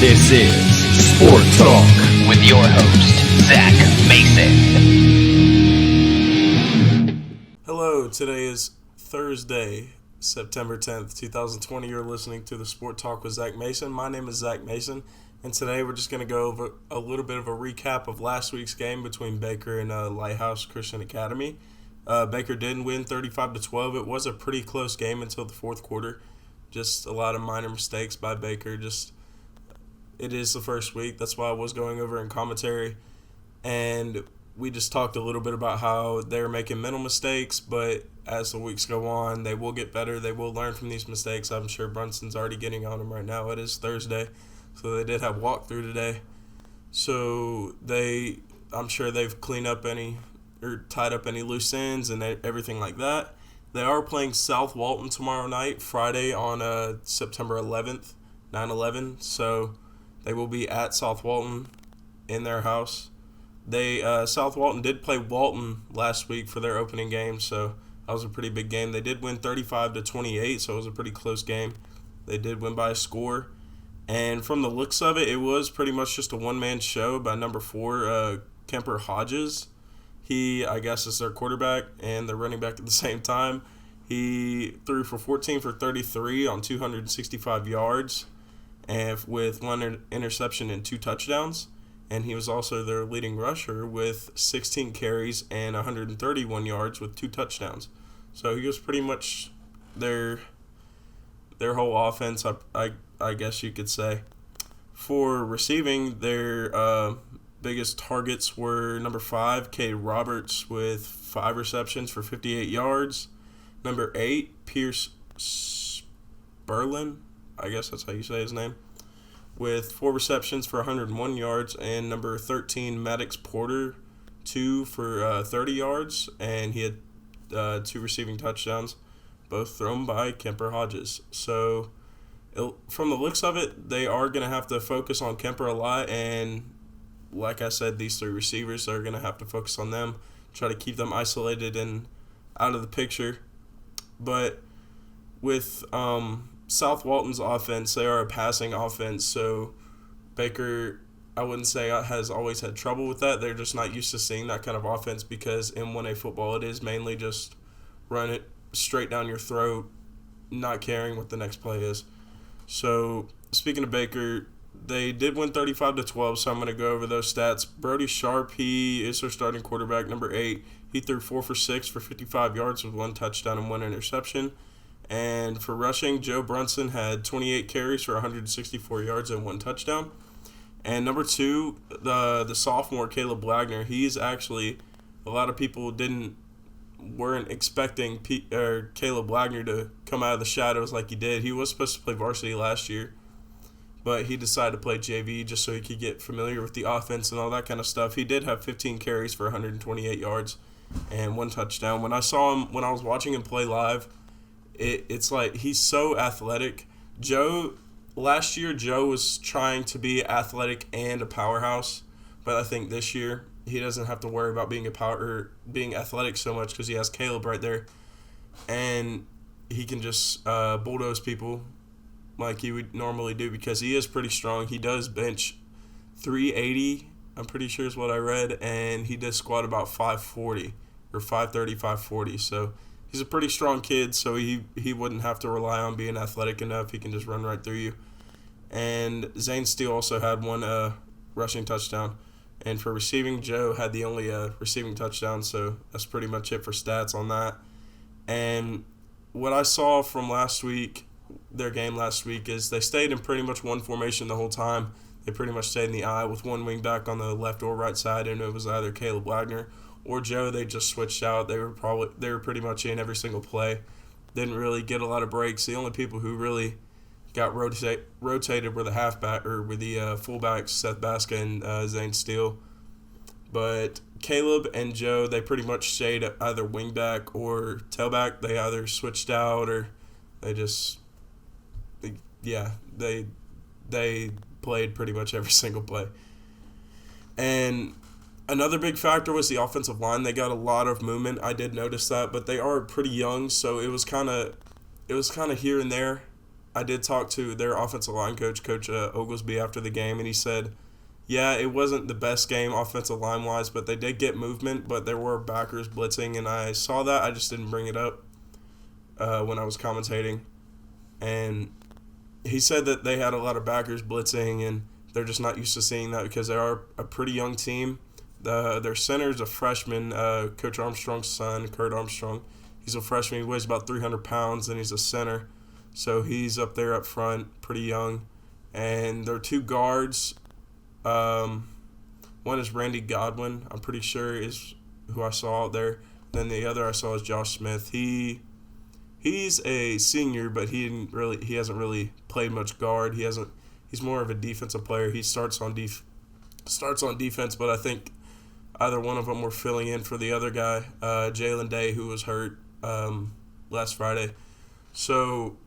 This is Sport Talk with your host, Zach Mason. Hello, today is Thursday, September 10th, 2020. You're listening to the Sport Talk with Zach Mason. My name is Zach Mason, and today we're just going to go over a little bit of a recap of last week's game between Baker and Lighthouse Christian Academy. Baker did win 35-12. It was a pretty close game until the fourth quarter. Just a lot of minor mistakes by Baker. It is the first week. That's why I was going over in commentary. And we just talked a little bit about how they're making mental mistakes, but as the weeks go on, they will get better. They will learn from these mistakes. I'm sure Brunson's already getting on them right now. It is Thursday, so they did have walkthrough today. So I'm sure they've cleaned up tied up any loose ends and everything like that. They are playing South Walton tomorrow night, Friday on September 11th, 9/11. So they will be at South Walton in their house. South Walton did play Walton last week for their opening game, so that was a pretty big game. They did win 35-28, so it was a pretty close game. They did win by a score. And from the looks of it, it was pretty much just a one-man show by number 4, Kemper Hodges. He, I guess, is their quarterback and their running back at the same time. He threw for 14 for 33 on 265 yards and with one interception and 2 touchdowns. And he was also their leading rusher with 16 carries and 131 yards with 2 touchdowns. So he was pretty much their whole offense, I guess you could say. For receiving, their biggest targets were number 5, Cade Roberts, with 5 receptions for 58 yards. Number 8, Pierce Sperlin, I guess that's how you say his name, with 4 receptions for 101 yards. And number 13, Maddox Porter, 2 for 30 yards. And he had 2 receiving touchdowns, both thrown by Kemper Hodges. So from the looks of it, they are going to have to focus on Kemper a lot. And like I said, these 3 receivers are going to have to focus on them, try to keep them isolated and out of the picture. But with South Walton's offense, they are a passing offense, so Baker, I wouldn't say has always had trouble with that. They're just not used to seeing that kind of offense because in 1A football, it is mainly just run it straight down your throat, not caring what the next play is. So speaking of Baker, they did win 35-12, so I'm going to go over those stats. Brody Sharp, he is their starting quarterback, number 8. He threw 4 for 6 for 55 yards with 1 touchdown and 1 interception. And for rushing, Joe Brunson had 28 carries for 164 yards and 1 touchdown. And number 2, the sophomore, Caleb Wagner, he's actually, a lot of people weren't expecting Caleb Wagner to come out of the shadows like he did. He was supposed to play varsity last year, but he decided to play JV just so he could get familiar with the offense and all that kind of stuff. He did have 15 carries for 128 yards and 1 touchdown. When I saw him, when I was watching him play live, it's like he's so athletic. Last year, Joe was trying to be athletic and a powerhouse, but I think this year he doesn't have to worry about being athletic so much because he has Caleb right there, and he can just bulldoze people like he would normally do because he is pretty strong. He does bench 380, I'm pretty sure is what I read, and he does squat about 540 or 530, 540. So he's a pretty strong kid, so he wouldn't have to rely on being athletic enough. He can just run right through you. And Zane Steele also had 1 rushing touchdown. And for receiving, Joe had the only receiving touchdown, so that's pretty much it for stats on that. And what I saw from their game last week, is they stayed in pretty much one formation the whole time. They pretty much stayed in the I with 1 wing back on the left or right side, and it was either Caleb Wagner or Joe. They just switched out. They were pretty much in every single play. Didn't really get a lot of breaks. The only people who really got rotated were the fullbacks, Seth Baska and Zane Steele. But Caleb and Joe, they pretty much stayed at either wingback or tailback. They either switched out or they played pretty much every single play. And another big factor was the offensive line. They got a lot of movement. I did notice that, but they are pretty young, so it was kind of here and there. I did talk to their offensive line coach, Coach Oglesby, after the game, and he said, yeah, it wasn't the best game offensive line-wise, but they did get movement, but there were backers blitzing, and I saw that. I just didn't bring it up when I was commentating. And he said that they had a lot of backers blitzing, and they're just not used to seeing that because they are a pretty young team. Their center is a freshman, Coach Armstrong's son, Kurt Armstrong. He's a freshman. He weighs about 300 pounds, and he's a center. So he's up there up front, pretty young. And their two guards, one is Randy Godwin, I'm pretty sure is who I saw out there. Then the other I saw is Josh Smith. He's a senior, but he hasn't really played much guard. He's more of a defensive player. He starts on defense, but I think either one of them were filling in for the other guy, Jalen Day, who was hurt last Friday. So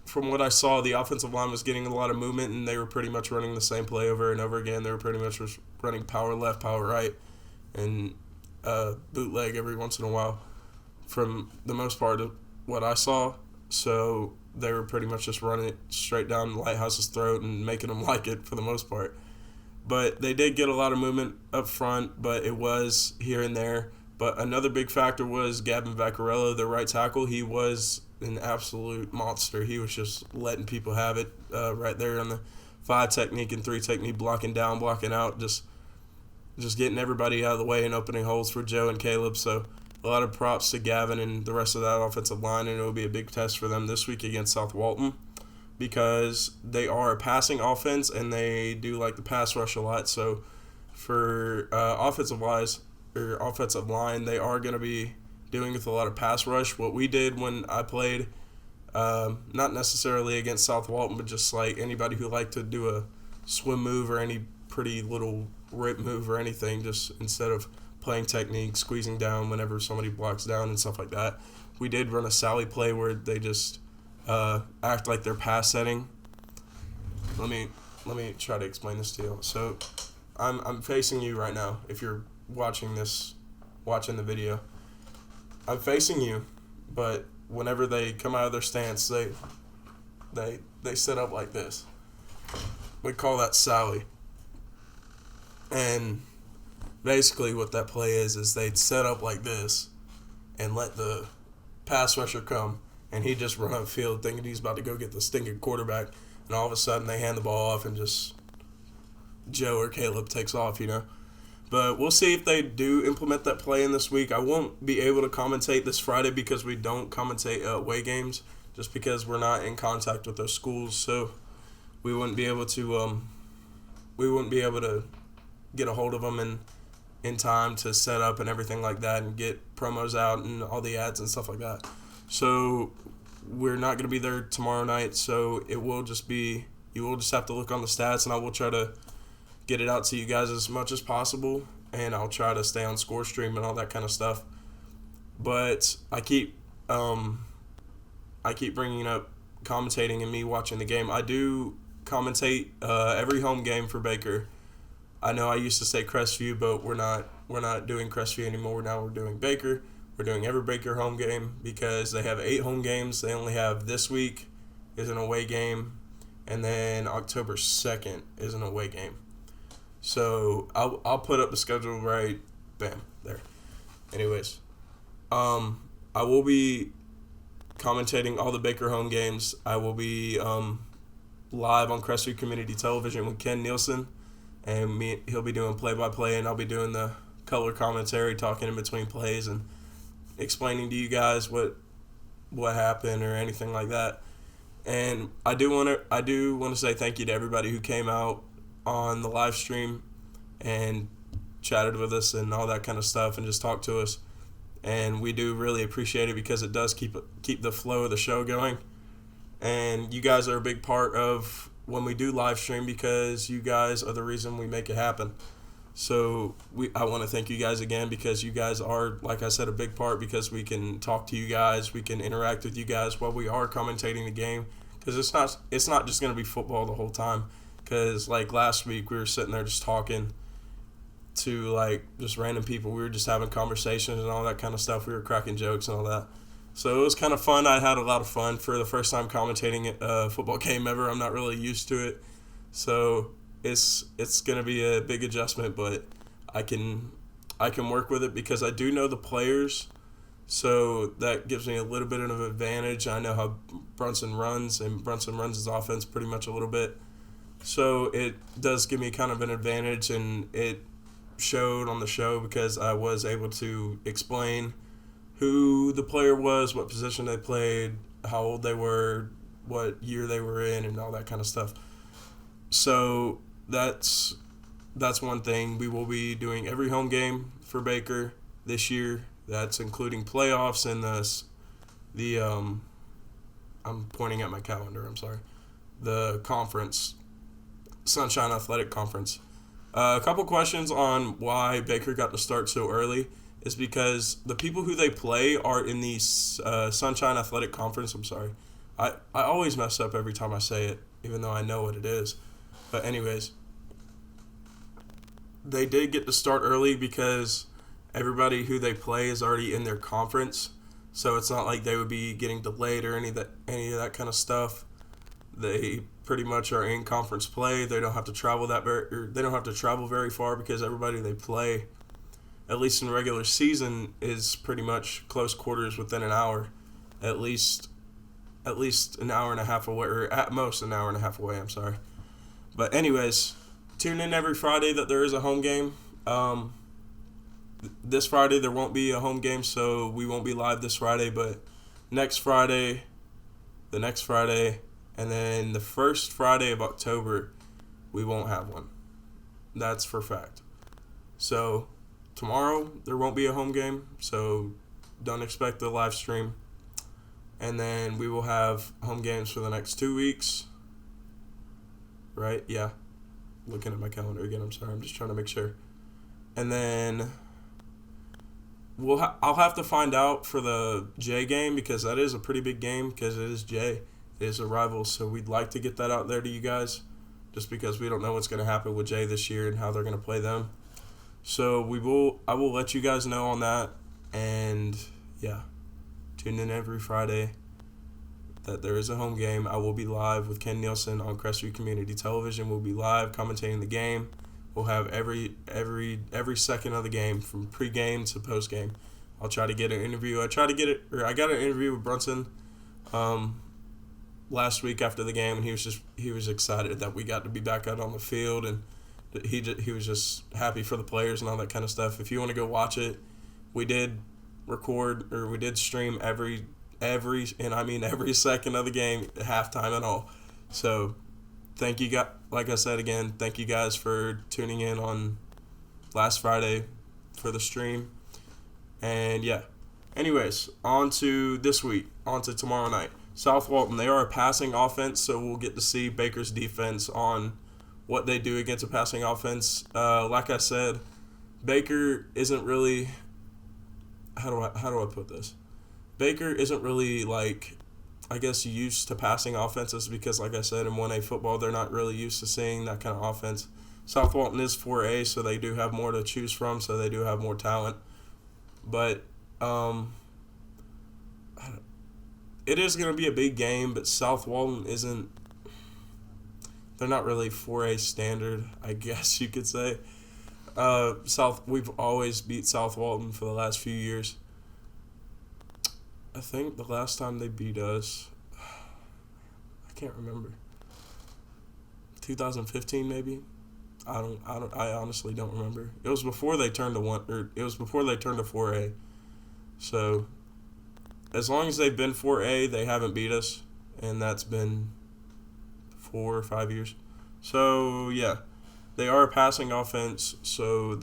from what I saw, the offensive line was getting a lot of movement, and they were pretty much running the same play over and over again. They were pretty much just running power left, power right, and bootleg every once in a while from the most part of what I saw. So they were pretty much just running it straight down Lighthouse's throat and making them like it for the most part. But they did get a lot of movement up front, but it was here and there. But another big factor was Gavin Vaccarello, their right tackle. He was an absolute monster. He was just letting people have it right there on the 5 technique and 3 technique, blocking down, blocking out, just getting everybody out of the way and opening holes for Joe and Caleb. So a lot of props to Gavin and the rest of that offensive line, and it will be a big test for them this week against South Walton because they are a passing offense and they do like the pass rush a lot. So for offensive line, they are going to be doing with a lot of pass rush. What we did when I played, not necessarily against South Walton, but just like anybody who liked to do a swim move or any pretty little rip move or anything, just instead of playing technique, squeezing down whenever somebody blocks down and stuff like that. We did run a Sally play where they just act like they're pass setting. Let me try to explain this to you. So I'm facing you right now. If you're watching the video, I'm facing you, but whenever they come out of their stance, they set up like this. We call that Sally. And basically what that play is they'd set up like this and let the pass rusher come, and he'd just run upfield thinking he's about to go get the stinking quarterback, and all of a sudden they hand the ball off and just Joe or Caleb takes off, But we'll see if they do implement that play in this week. I won't be able to commentate this Friday because we don't commentate away games, just because we're not in contact with those schools, so we wouldn't be able to get a hold of them in time to set up and everything like that and get promos out and all the ads and stuff like that. So we're not going to be there tomorrow night, so you will just have to look on the stats, and I will try to get it out to you guys as much as possible, and I'll try to stay on score stream and all that kind of stuff. But I keep bringing up commentating and me watching the game. I do commentate every home game for Baker. I know I used to say Crestview, but we're not doing Crestview anymore. Now we're doing Baker. We're doing every Baker home game because they have 8 home games. They only have this week is an away game, and then October 2nd is an away game. So I'll put up the schedule right, bam, there. Anyways, I will be commentating all the Baker home games. I will be live on Crestview Community Television with Ken Nielsen, and he'll be doing play-by-play, and I'll be doing the color commentary, talking in between plays and explaining to you guys what happened or anything like that. And I do want to say thank you to everybody who came out on the live stream and chatted with us and all that kind of stuff and just talked to us. And we do really appreciate it because it does keep the flow of the show going. And you guys are a big part of when we do live stream because you guys are the reason we make it happen. So I want to thank you guys again because you guys are, like I said, a big part because we can talk to you guys, we can interact with you guys while we are commentating the game, because it's not just going to be football the whole time. Because like last week we were sitting there just talking to like just random people. We were just having conversations and all that kind of stuff. We were cracking jokes and all that. So it was kind of fun. I had a lot of fun for the first time commentating a football game ever. I'm not really used to it, so it's gonna be a big adjustment, but I can work with it because I do know the players, so that gives me a little bit of an advantage. I know how Brunson runs, and Brunson runs his offense pretty much a little bit, so it does give me kind of an advantage, and it showed on the show because I was able to explain who the player was, what position they played, how old they were, what year they were in, and all that kind of stuff. So that's one thing. We will be doing every home game for Baker this year. That's including playoffs and the I'm pointing at my calendar. I'm sorry. The conference, Sunshine Athletic Conference. A couple questions on why Baker got to start so early is because the people who they play are in the Sunshine Athletic Conference. I'm sorry. I always mess up every time I say it, even though I know what it is. But anyways, they did get to start early because everybody who they play is already in their conference. So it's not like they would be getting delayed or any of that kind of stuff. They pretty much are in conference play. They don't have to travel very far because everybody they play, at least in regular season, is pretty much close quarters within an hour, at least an hour and a half away, or at most an hour and a half away. I'm sorry, but anyways, tune in every Friday that there is a home game. This Friday there won't be a home game, so we won't be live this Friday. But next Friday, the next Friday, and then the first Friday of October, we won't have one. That's for fact. So tomorrow there won't be a home game, so don't expect the live stream. And then we will have home games for the next 2 weeks. Right? Yeah. Looking at my calendar again. I'm sorry. I'm just trying to make sure. And then I'll have to find out for the Jay game because that is a pretty big game because it is Jay. It is a rival, so we'd like to get that out there to you guys just because we don't know what's going to happen with Jay this year and how they're going to play them. So I will let you guys know on that, and yeah, tune in every Friday that there is a home game. I will be live with Ken Nielsen on Crestview Community Television. We'll be live commentating the game. We'll have every second of the game from pregame to postgame. I'll try to get an interview. I got an interview with Brunson last week after the game, and he was excited that we got to be back out on the field, and he was just happy for the players and all that kind of stuff. If you want to go watch it, we did stream every second of the game, halftime and all. So thank you guys. Like I said again, thank you guys for tuning in on last Friday for the stream. And yeah. Anyways, on to this week, on to tomorrow night. South Walton, they are a passing offense, so we'll get to see Baker's defense on what they do against a passing offense. Like I said, Baker isn't really, how do I put this? Baker isn't really used to passing offenses because, like I said, in 1A football, they're not really used to seeing that kind of offense. South Walton is 4A, so they do have more to choose from, so they do have more talent. But it is going to be a big game, but South Walton they're not really 4A standard, I guess you could say. We've always beat South Walton for the last few years. I think the last time they beat us, I can't remember. 2015 maybe. I honestly don't remember. It was before they turned to 4A. So as long as they've been 4A, they haven't beat us, and that's been 4 or 5 years. So yeah, they are a passing offense, so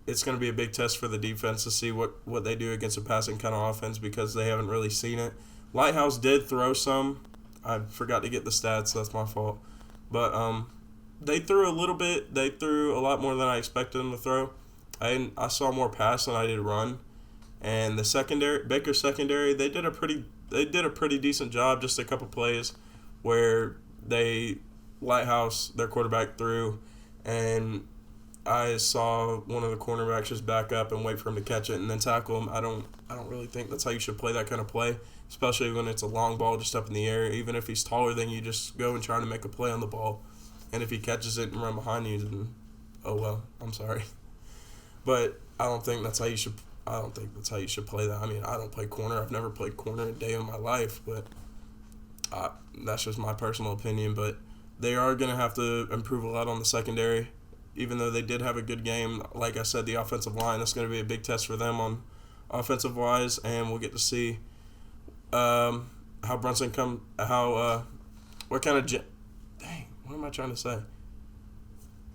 it's going to be a big test for the defense to see what they do against a passing kind of offense because they haven't really seen it. Lighthouse did throw some. I forgot to get the stats. That's my fault. But they threw a little bit. They threw a lot more than I expected them to throw. I saw more pass than I did run. And the Baker's secondary, they did a pretty decent job. Just a couple plays where Lighthouse, their quarterback, threw, and I saw one of the cornerbacks just back up and wait for him to catch it and then tackle him. I don't really think that's how you should play that kind of play, especially when it's a long ball just up in the air. Even if he's taller than you, just go and try to make a play on the ball. And if he catches it and run behind you, then oh well, I'm sorry. But I don't think that's how you should play that. I mean, I don't play corner. I've never played corner a day in my life, but that's just my personal opinion. But they are going to have to improve a lot on the secondary. Even though they did have a good game, like I said, the offensive line, that's going to be a big test for them on offensive-wise, and we'll get to see how Brunson what kind of what am I trying to say?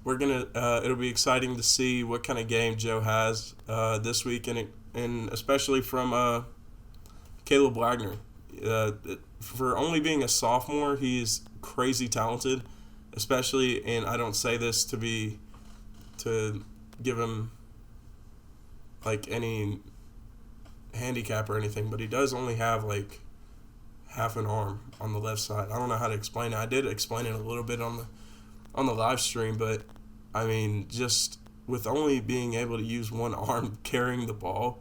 We're going to it'll be exciting to see what kind of game Joe has this week, and especially from Caleb Wagner. For only being a sophomore, he's crazy talented, especially, and I don't say this to give him like any handicap or anything, but he does only have like half an arm on the left side. I don't know how to explain it. I did explain it a little bit on the live stream, but I mean, just with only being able to use one arm carrying the ball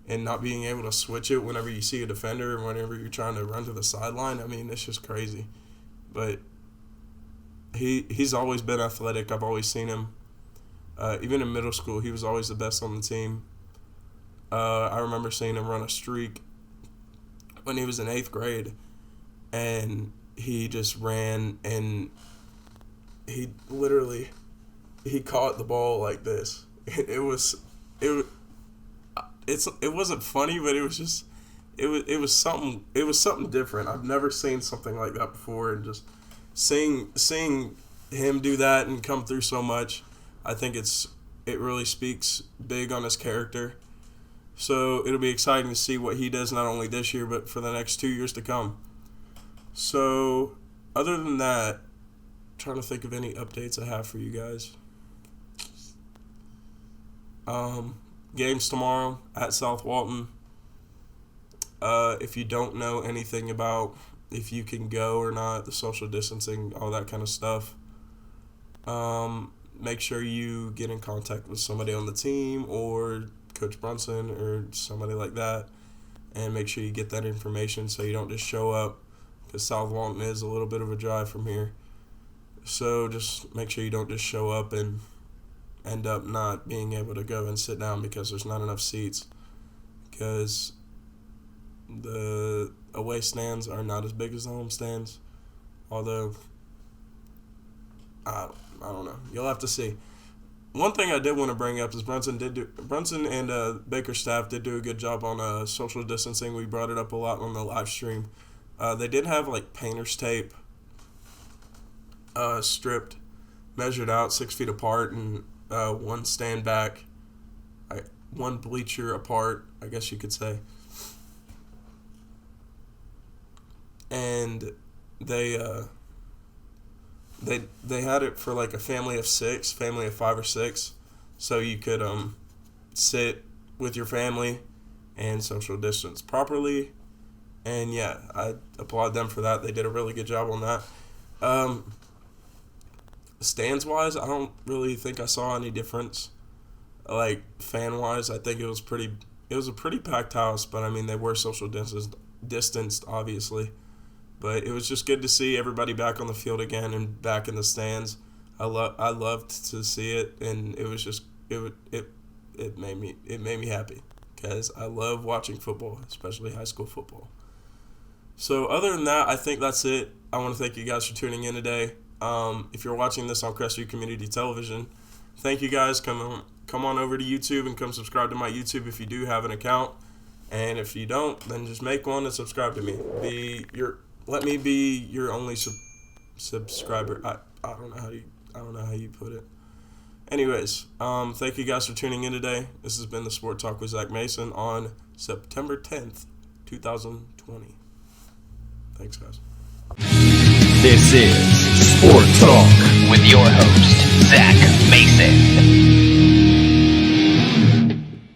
and not being able to switch it whenever you see a defender and whenever you're trying to run to the sideline, I mean, it's just crazy. But he's always been athletic. I've always seen him. Even in middle school, he was always the best on the team. I remember seeing him run a streak when he was in 8th grade, and he just ran, and he caught the ball like this. It wasn't funny, but it was something different. I've never seen something like that before, and just seeing him do that and come through so much, I think it really speaks big on his character. So it'll be exciting to see what he does not only this year but for the next 2 years to come. So other than that, I'm trying to think of any updates I have for you guys. Games tomorrow at South Walton. If you don't know anything about if you can go or not, the social distancing, all that kind of stuff, make sure you get in contact with somebody on the team or Coach Brunson or somebody like that, and make sure you get that information so you don't just show up, because South Walton is a little bit of a drive from here. So just make sure you don't just show up and end up not being able to go and sit down because there's not enough seats, because the away stands are not as big as the home stands, although I don't know. You'll have to see. One thing I did want to bring up is Brunson and Baker's staff did do a good job on social distancing. We brought it up a lot on the live stream. They did have like painter's tape stripped, measured out 6 feet apart, and one stand back, one bleacher apart, I guess you could say. And they had it for like a family of 5 or 6, so you could sit with your family and social distance properly. And yeah, I applaud them for that. They did a really good job on that. Stands wise, I don't really think I saw any difference. Like fan wise, I think it was a pretty packed house, but I mean they were social distanced obviously. But it was just good to see everybody back on the field again and back in the stands. I loved to see it, and it was just it made me happy, because I love watching football, especially high school football. So other than that, I think that's it. I want to thank you guys for tuning in today. If you're watching this on Crestview Community Television, thank you guys. Come on over to YouTube and come subscribe to my YouTube if you do have an account. And if you don't, then just make one and subscribe to me. Let me be your only subscriber. I don't know how you put it. Anyways, thank you guys for tuning in today. This has been the Sport Talk with Zach Mason on September 10th, 2020. Thanks, guys. This is Sport Talk with your host, Zach Mason.